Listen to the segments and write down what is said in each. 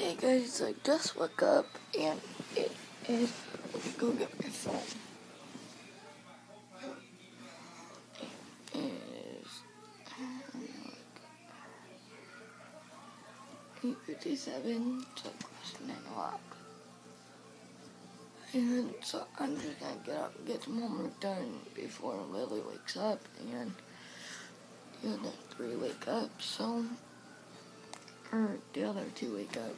Hey guys, I just woke up and it is, let me go get my phone. It is 8:57, so close to 9 o'clock. And so I'm just gonna get up and get some homework done before Lily wakes up and the other 3 wake up, or the other 2 wake up.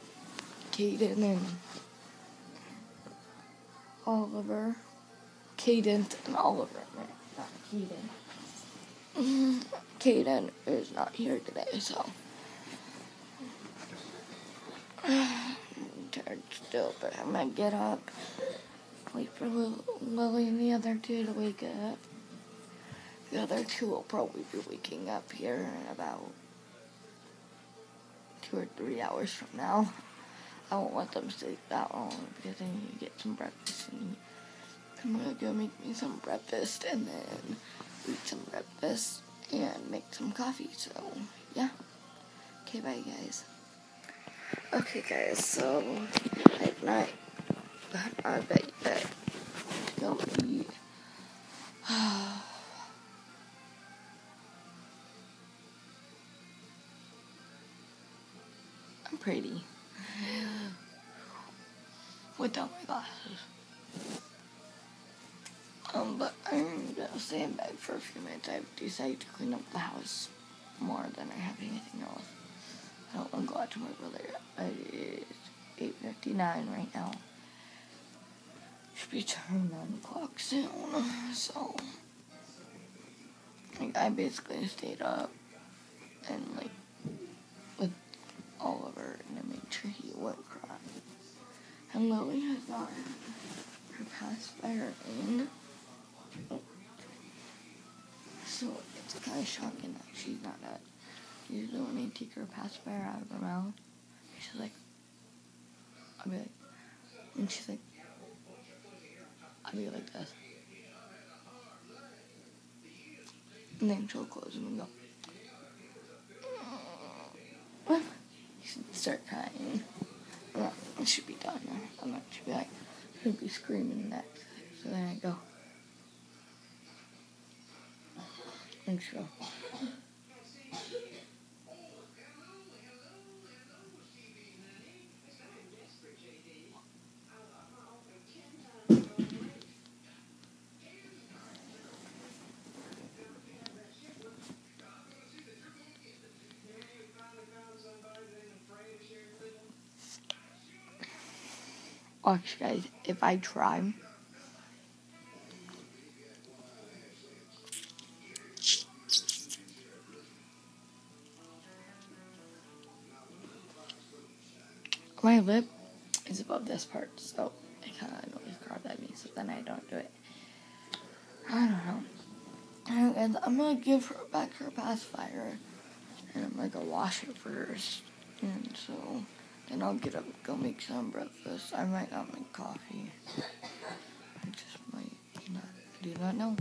Caden and Oliver. Cadence and Oliver, not Caden. Caden is not here today, so I'm tired still, but I'm gonna get up, wait for Lily and the other 2 to wake up. The other 2 will probably be waking up here in about 2 or 3 hours from now. I won't let them stay that long because I need to get some breakfast and eat. I'm gonna go make me some breakfast and then eat some breakfast and make some coffee. So, yeah. Okay, bye, guys. Okay, guys, so I've not got out of bed yet to go eat. I'm pretty. Without my glasses. But I'm gonna stay in bed for a few minutes. I've decided to clean up the house more than I have anything else. I don't want to go out to my brother. It is 8:59 right now. Should be turning 9 o'clock soon. So, I basically stayed up and with Oliver and I made sure he wouldn't cry. And Lily has not had her pacifier in. So it's kind of shocking that she's not at. Usually when I take her pacifier out of her mouth, she's like, I'll be like, and she's like, I'll be like this. And then she'll close them and go, what? She'd start crying. Well, it should be done now. And then she'd be like, she'll be screaming next. So then I go, and she'll go, watch guys, if I try, my lip is above this part, so it kind of always carves at me, so then I don't do it. I don't know. And I'm gonna give her back her pacifier, and I'm gonna go wash it first, and so then I'll get up and go make some breakfast. I might not make coffee. I just might not. I do not know.